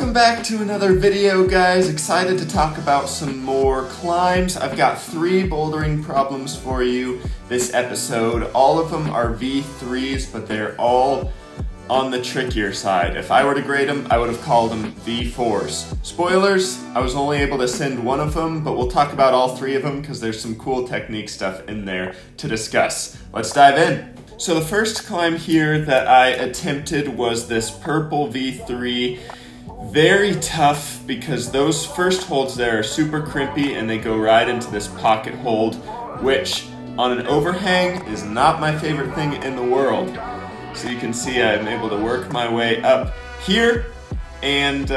Welcome back to another video, guys. Excited to talk about some more climbs. I've got 3 bouldering problems for you this episode. All of them are V3s, but they're all on the trickier side. If I were to grade them, I would have called them V4s. Spoilers, I was only able to send one of them, but we'll talk about all 3 of them because there's some cool technique stuff in there to discuss. Let's dive in. So the first climb here that I attempted was this purple V3. Very tough because those first holds there are super crimpy and they go right into this pocket hold, which on an overhang is not my favorite thing in the world. So you can see I'm able to work my way up here, and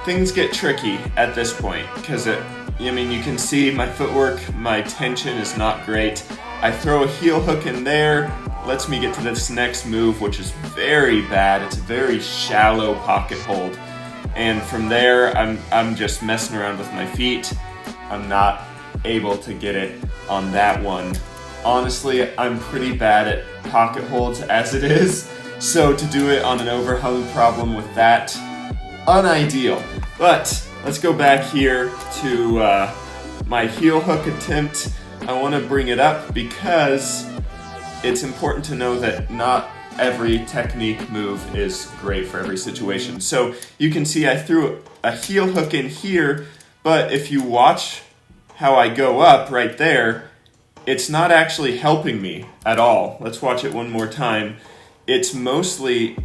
things get tricky at this point because you can see my footwork, my tension is not great. I throw a heel hook in there, lets me get to this next move, which is very bad. It's a very shallow pocket hold. And from there, I'm just messing around with my feet. I'm not able to get it on that one. Honestly, I'm pretty bad at pocket holds as it is. So to do it on an overhung problem with that, unideal. But let's go back here to my heel hook attempt. I want to bring it up because it's important to know that not every technique move is great for every situation. So you can see I threw a heel hook in here, but if you watch how I go up right there, it's not actually helping me at all. Let's watch it one more time. It's mostly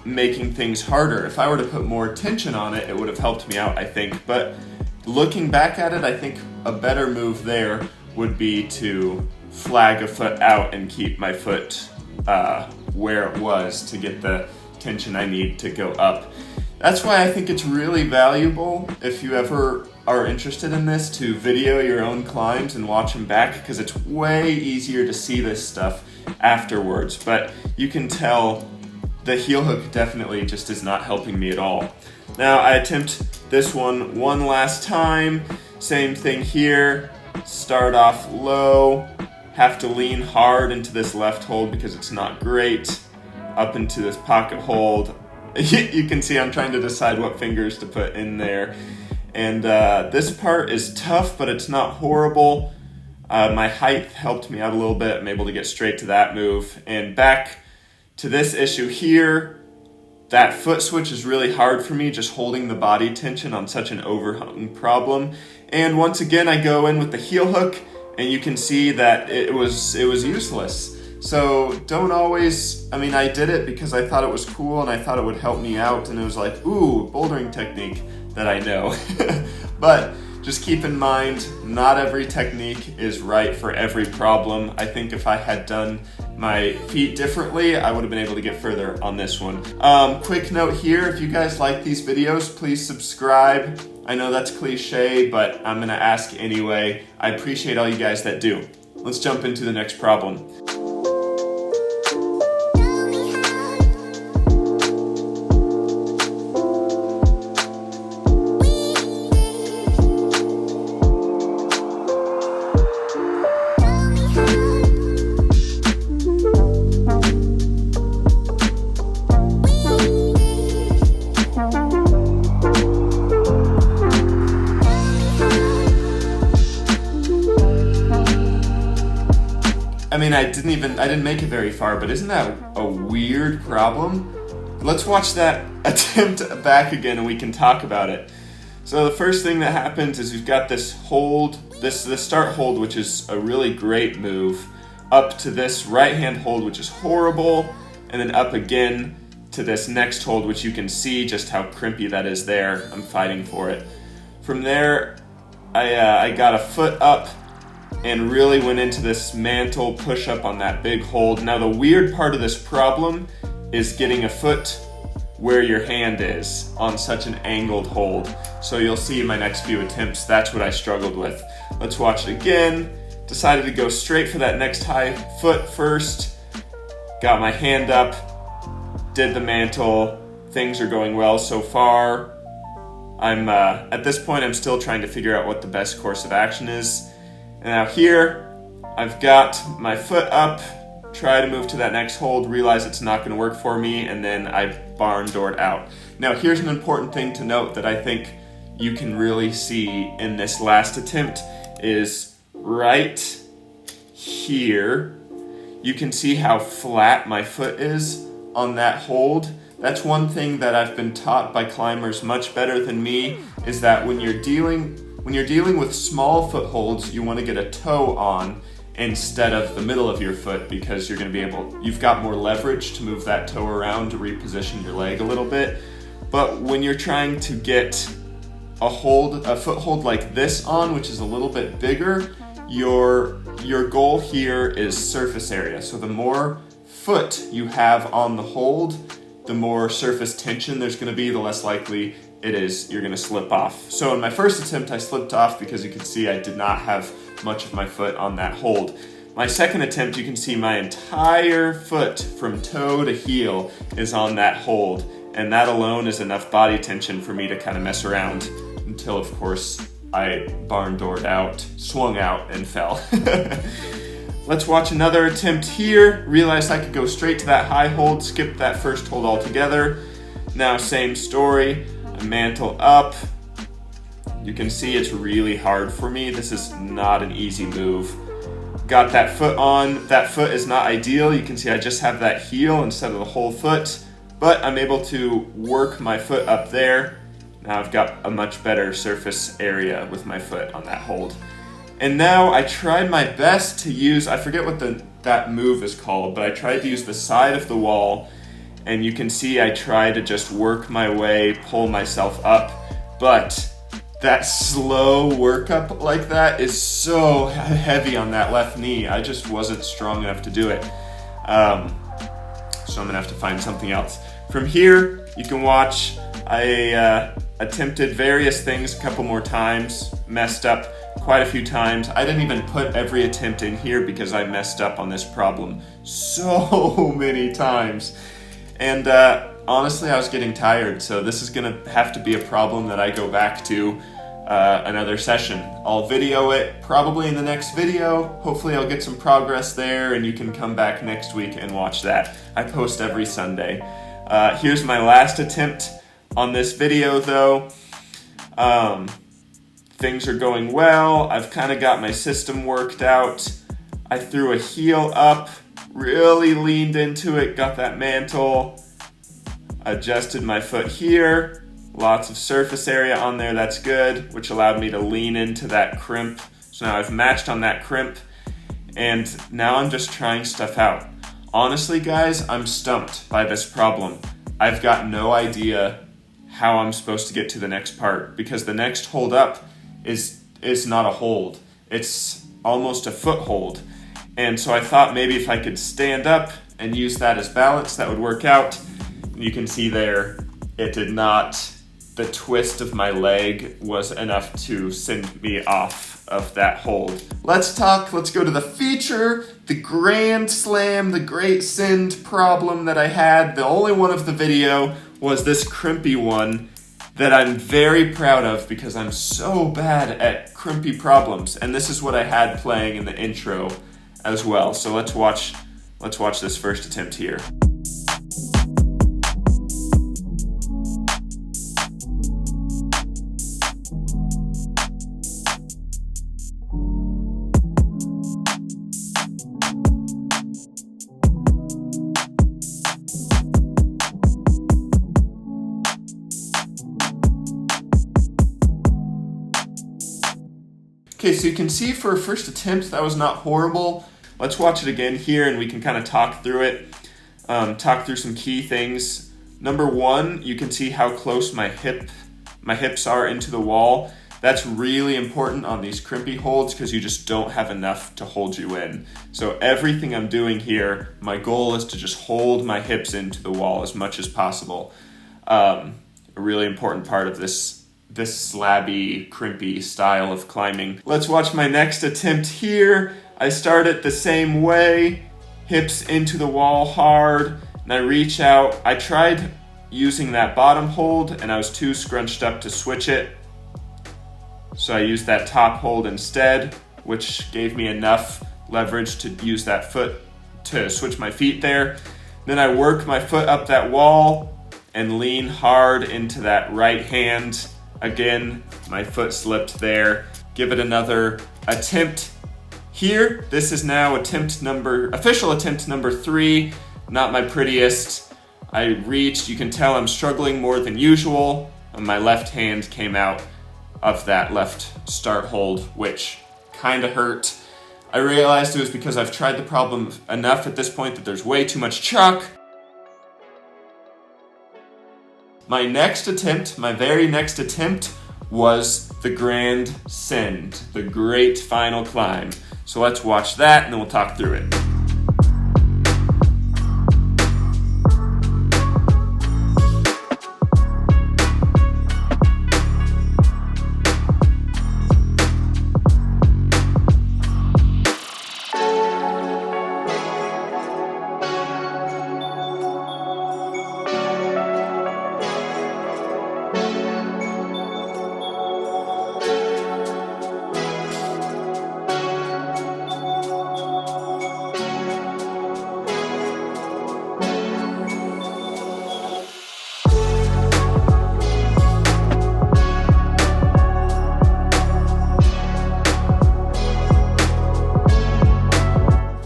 making things harder. If I were to put more tension on it, it would have helped me out, I think. But looking back at it, I think a better move there would be to flag a foot out and keep my foot where it was to get the tension I need to go up. That's why I think it's really valuable, if you ever are interested in this, to video your own climbs and watch them back, because it's way easier to see this stuff afterwards. But you can tell the heel hook definitely just is not helping me at all. Now I attempt this one last time. Same thing here. Start off low, have to lean hard into this left hold because it's not great, up into this pocket hold. You can see I'm trying to decide what fingers to put in there. And this part is tough, but it's not horrible. My height helped me out a little bit. I'm able to get straight to that move. And back to this issue here, that foot switch is really hard for me, just holding the body tension on such an overhung problem. And once again, I go in with the heel hook, and you can see that it was useless. So don't always, I did it because I thought it was cool and I thought it would help me out, and it was like, ooh, bouldering technique that I know. But just keep in mind, not every technique is right for every problem. I think if I had done my feet differently, I would have been able to get further on this one. Quick note here, if you guys like these videos, please subscribe. I know that's cliche, but I'm gonna ask anyway. I appreciate all you guys that do. Let's jump into the next problem. I didn't make it very far, but isn't that a weird problem? Let's watch that attempt back again and we can talk about it. So the first thing that happens is we've got this hold, this start hold, which is a really great move, up to this right hand hold, which is horrible, and then up again to this next hold, which you can see just how crimpy that is there. I'm fighting for it. From there, I got a foot up and really went into this mantle push-up on that big hold. Now the weird part of this problem is getting a foot where your hand is on such an angled hold. So you'll see in my next few attempts, that's what I struggled with. Let's watch it again. Decided to go straight for that next high foot first. Got my hand up, did the mantle. Things are going well so far. At this point, I'm still trying to figure out what the best course of action is. And now here, I've got my foot up, try to move to that next hold, realize it's not going to work for me, and then I barn doored out. Now here's an important thing to note that I think you can really see in this last attempt is right here. You can see how flat my foot is on that hold. That's one thing that I've been taught by climbers much better than me, is that when you're dealing with small footholds, you want to get a toe on instead of the middle of your foot, because you've got more leverage to move that toe around to reposition your leg a little bit. But when you're trying to get a foothold like this on, which is a little bit bigger, your goal here is surface area. So the more foot you have on the hold, the more surface tension there's going to be, the less likely it is you're going to slip off. So in my first attempt, I slipped off because you can see I did not have much of my foot on that hold. My second attempt, you can see my entire foot from toe to heel is on that hold, and that alone is enough body tension for me to kind of mess around until, of course, I barn doored out, swung out, and fell. Let's watch another attempt here. Realized I could go straight to that high hold, skip that first hold altogether. Now same story, I mantle up. You can see it's really hard for me. This is not an easy move. Got that foot on. That foot is not ideal. You can see I just have that heel instead of the whole foot, but I'm able to work my foot up there. Now I've got a much better surface area with my foot on that hold. And now I tried my best to use, I forget what that move is called, but I tried to use the side of the wall, and you can see I try to just work my way, pull myself up, but that slow workup like that is so heavy on that left knee. I just wasn't strong enough to do it. So I'm gonna have to find something else. From here, you can watch, I attempted various things a couple more times, messed up quite a few times. I didn't even put every attempt in here because I messed up on this problem so many times. And honestly, I was getting tired, so this is gonna have to be a problem that I go back to another session. I'll video it probably in the next video. Hopefully I'll get some progress there and you can come back next week and watch that. I post every Sunday. Here's my last attempt on this video though. Things are going well. I've kind of got my system worked out. I threw a heel up, really leaned into it, got that mantle, adjusted my foot here, lots of surface area on there, that's good, which allowed me to lean into that crimp. So now I've matched on that crimp, and now I'm just trying stuff out. Honestly, guys, I'm stumped by this problem. I've got no idea how I'm supposed to get to the next part, because the next hold up is not a hold. It's almost a foothold. And so I thought maybe if I could stand up and use that as balance, that would work out. You can see there, it did not, the twist of my leg was enough to send me off of that hold. Let's go to the feature, the grand slam, the great send problem that I had. The only one of the video was this crimpy one that I'm very proud of because I'm so bad at crimpy problems. And this is what I had playing in the intro as well. So let's watch this first attempt here. Okay, so you can see for a first attempt, that was not horrible. Let's watch it again here and we can kind of talk through it, talk through some key things. Number one, you can see how close my hips are into the wall. That's really important on these crimpy holds because you just don't have enough to hold you in. So everything I'm doing here, my goal is to just hold my hips into the wall as much as possible. A really important part of this slabby, crimpy style of climbing. Let's watch my next attempt here. I start it the same way, hips into the wall hard, and I reach out. I tried using that bottom hold and I was too scrunched up to switch it. So I used that top hold instead, which gave me enough leverage to use that foot to switch my feet there. Then I work my foot up that wall, and lean hard into that right hand. Again, my foot slipped there. Give it another attempt here. This is now official attempt number 3. Not my prettiest. I reached, you can tell I'm struggling more than usual. And my left hand came out of that left start hold, which kind of hurt. I realized it was because I've tried the problem enough at this point that there's way too much chalk. My very next attempt was the Grand Send, the great final climb. So let's watch that and then we'll talk through it.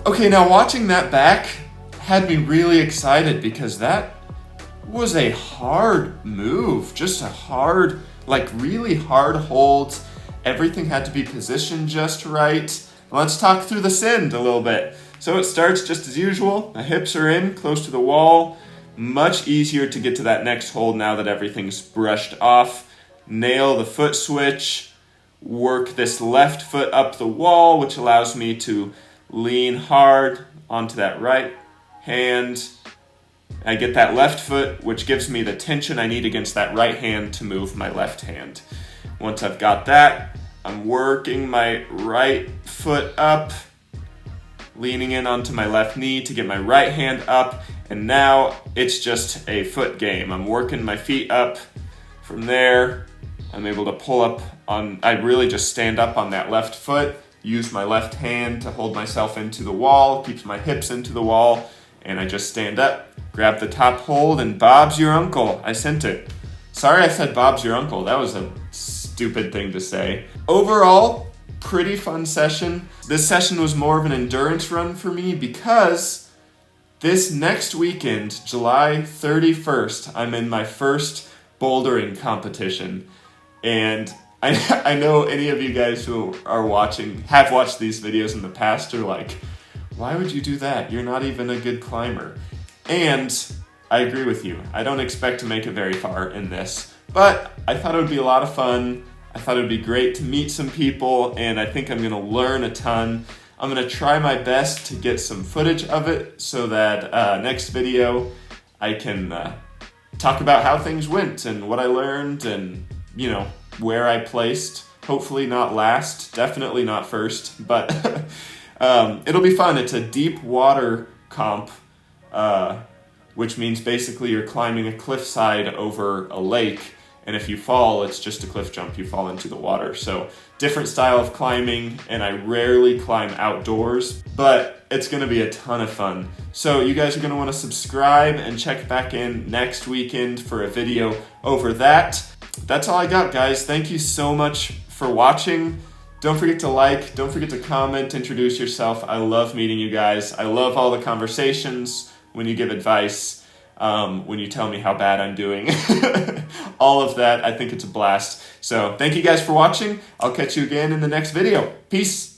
Okay, now watching that back had me really excited because that was a hard move, just a hard, really hard hold. Everything had to be positioned just right. Let's talk through the send a little bit. So it starts just as usual. The hips are in, close to the wall. Much easier to get to that next hold now that everything's brushed off. Nail the foot switch. Work this left foot up the wall, which allows me to lean hard onto that right hand. I get that left foot, which gives me the tension I need against that right hand to move my left hand. Once I've got that, I'm working my right foot up, leaning in onto my left knee to get my right hand up, and now it's just a foot game. I'm working my feet up. From there, I'm able to pull up on, I really just stand up on that left foot, use my left hand to hold myself into the wall, keeps my hips into the wall, and I just stand up, grab the top hold, and Bob's your uncle. I sent it. Sorry I said Bob's your uncle. That was a stupid thing to say. Overall, pretty fun session. This session was more of an endurance run for me because this next weekend, July 31st, I'm in my first bouldering competition. And I know any of you guys who are watching, have watched these videos in the past are like, why would you do that? You're not even a good climber. And I agree with you. I don't expect to make it very far in this, but I thought it would be a lot of fun. I thought it would be great to meet some people, and I think I'm gonna learn a ton. I'm gonna try my best to get some footage of it so that next video I can talk about how things went and what I learned and, where I placed. Hopefully not last, definitely not first, but it'll be fun. It's a deep water comp, which means basically you're climbing a cliffside over a lake, and if you fall, it's just a cliff jump. You fall into the water. So different style of climbing, and I rarely climb outdoors, but it's gonna be a ton of fun. So you guys are gonna wanna subscribe and check back in next weekend for a video over that. That's all I got, guys. Thank you so much for watching. Don't forget to like, don't forget to comment, introduce yourself. I love meeting you guys. I love all the conversations, when you give advice, when you tell me how bad I'm doing. All of that, I think it's a blast. So thank you guys for watching. I'll catch you again in the next video. Peace.